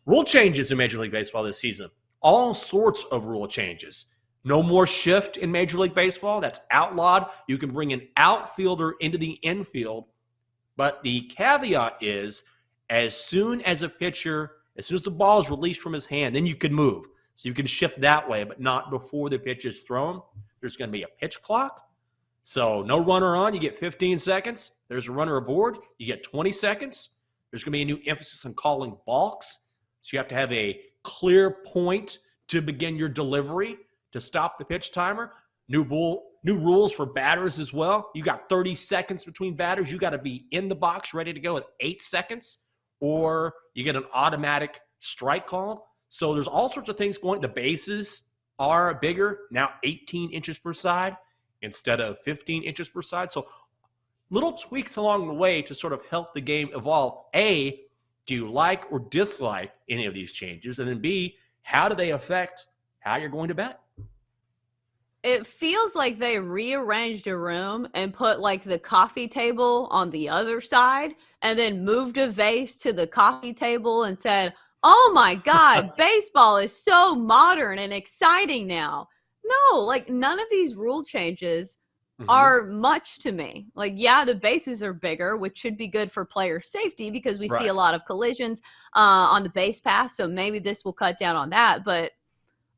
Rule changes in Major League Baseball this season. All sorts of rule changes. No more shift in Major League Baseball. That's outlawed. You can bring an outfielder into the infield. But the caveat is, as soon as the ball is released from his hand, then you can move. So you can shift that way, but not before the pitch is thrown. There's going to be a pitch clock. So no runner on, you get 15 seconds. There's a runner aboard, you get 20 seconds. There's going to be a new emphasis on calling balks. So you have to have a clear point to begin your delivery to stop the pitch timer. New rules for batters as well. You got 30 seconds between batters. You got to be in the box ready to go at 8 seconds, or you get an automatic strike call. So there's all sorts of things going. The bases are bigger, now 18 inches per side instead of 15 inches per side. So little tweaks along the way to sort of help the game evolve. A, do you like or dislike any of these changes? And then B, how do they affect how you're going to bet? It feels like they rearranged a room and put like the coffee table on the other side and then moved a vase to the coffee table and said, oh my God, baseball is so modern and exciting now. No, like none of these rule changes are much to me. Like, yeah, the bases are bigger, which should be good for player safety because we see a lot of collisions on the base pass. So maybe this will cut down on that. But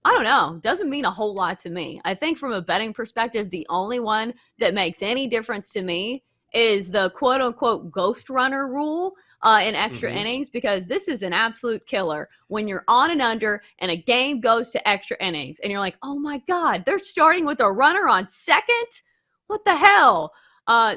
I don't know. Doesn't mean a whole lot to me. I think from a betting perspective, the only one that makes any difference to me is the quote unquote ghost runner rule in extra innings, because this is an absolute killer when you're on and under and a game goes to extra innings and you're like, oh my God, they're starting with a runner on second? What the hell?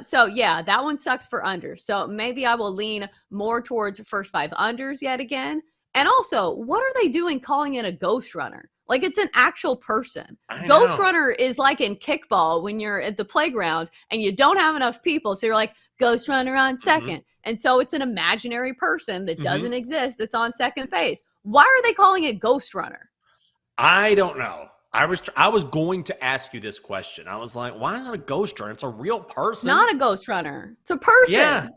So yeah, that one sucks for unders. So maybe I will lean more towards first 5 unders yet again. And also, what are they doing calling it a ghost runner? Like, it's an actual person. Ghost runner is like in kickball when you're at the playground and you don't have enough people. So you're like, ghost runner on second. And so it's an imaginary person that doesn't exist that's on second base. Why are they calling it ghost runner? I don't know. I was going to ask you this question. I was like, why is it a ghost runner? It's a real person. Not a ghost runner. It's a person. Yeah.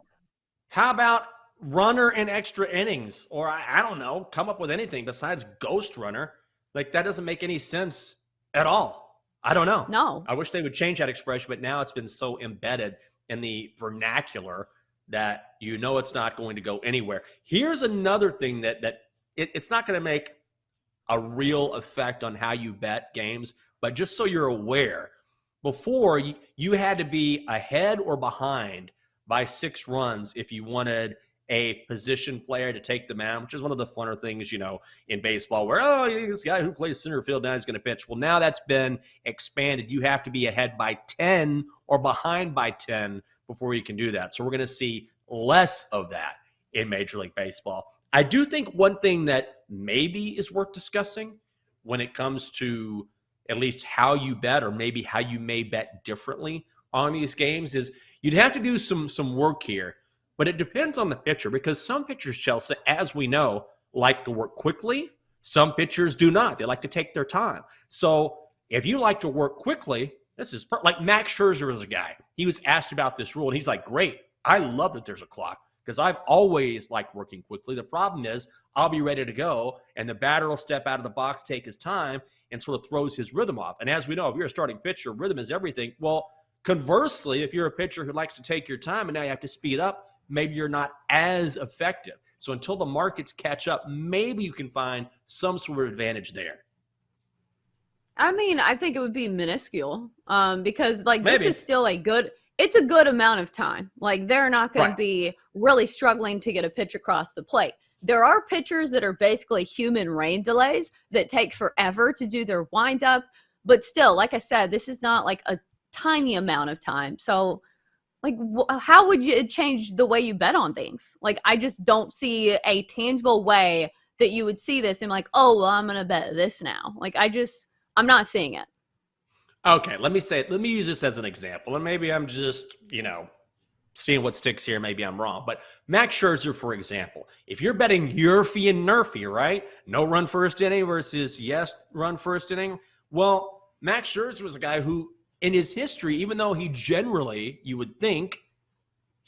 How about runner in extra innings? Or I don't know, come up with anything besides ghost runner. Like, that doesn't make any sense at all. I don't know. No. I wish they would change that expression, but now it's been so embedded in the vernacular that you know it's not going to go anywhere. Here's another thing that it's not going to make a real effect on how you bet games, but just so you're aware, before you had to be ahead or behind by 6 runs if you wanted a position player to take the mound, which is one of the funner things, you know, in baseball where, oh, this guy who plays center field now he's going to pitch. Well, now that's been expanded. You have to be ahead by 10 or behind by 10 before you can do that. So we're going to see less of that in Major League Baseball. I do think one thing that maybe is worth discussing when it comes to at least how you bet, or maybe how you may bet differently on these games, is you'd have to do some work here. But it depends on the pitcher, because some pitchers, Chelsea, as we know, like to work quickly. Some pitchers do not. They like to take their time. So if you like to work quickly, this is like Max Scherzer was a guy. He was asked about this rule, and he's like, great, I love that there's a clock because I've always liked working quickly. The problem is I'll be ready to go, and the batter will step out of the box, take his time, and sort of throws his rhythm off. And as we know, if you're a starting pitcher, rhythm is everything. Well, conversely, if you're a pitcher who likes to take your time and now you have to speed up, maybe you're not as effective. So until the markets catch up, maybe you can find some sort of advantage there. I mean, I think it would be minuscule because, like, Maybe. this is still it's a good amount of time. Like, they're not going to be really struggling to get a pitch across the plate. There are pitchers that are basically human rain delays that take forever to do their windup. But still, like I said, this is not like a tiny amount of time. So, like, how would you change the way you bet on things? Like, I just don't see a tangible way that you would see this and like, oh, well, I'm going to bet this now. Like, I'm not seeing it. Okay, let me use this as an example. And maybe I'm just, seeing what sticks here. Maybe I'm wrong. But Max Scherzer, for example, if you're betting Yurfie and Nerfy, right? No run first inning versus yes run first inning. Well, Max Scherzer was a guy who, in his history, even though he generally, you would think,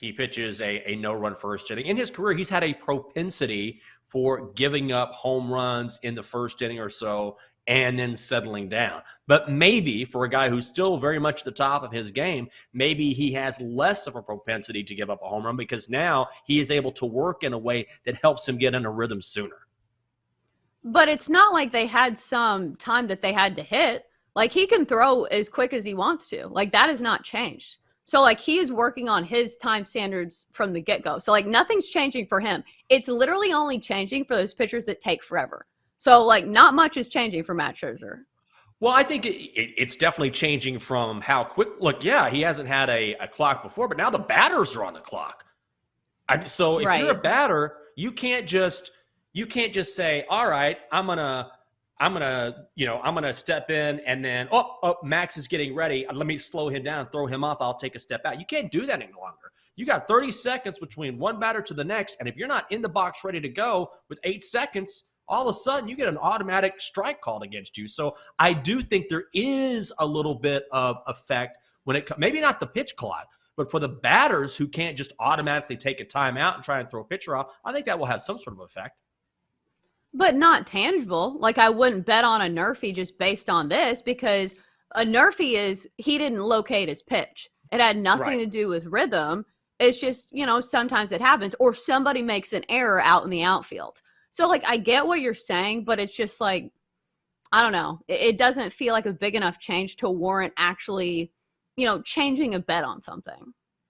he pitches a no-run first inning. In his career, he's had a propensity for giving up home runs in the first inning or so and then settling down. But maybe for a guy who's still very much at the top of his game, maybe he has less of a propensity to give up a home run because now he is able to work in a way that helps him get in a rhythm sooner. But it's not like they had some time that they had to hit. Like, he can throw as quick as he wants to. Like, that has not changed. So, like, he is working on his time standards from the get-go. So, like, nothing's changing for him. It's literally only changing for those pitchers that take forever. So, like, not much is changing for Matt Scherzer. Well, I think it's definitely changing from how quick. Look, yeah, he hasn't had a clock before, but now the batters are on the clock. So if you're a batter, you can't just say, all right, I'm gonna step in and then Max is getting ready. Let me slow him down, throw him off. I'll take a step out. You can't do that any longer. You got 30 seconds between one batter to the next, and if you're not in the box ready to go with 8 seconds, all of a sudden you get an automatic strike called against you. So I do think there is a little bit of effect when it maybe not the pitch clock, but for the batters who can't just automatically take a timeout and try and throw a pitcher off, I think that will have some sort of effect. But not tangible. Like, I wouldn't bet on a Nerfy just based on this, because a Nerfy he didn't locate his pitch. It had nothing to do with rhythm. It's just, sometimes it happens, or somebody makes an error out in the outfield. So, like, I get what you're saying, but it's just like, I don't know. It doesn't feel like a big enough change to warrant actually, changing a bet on something.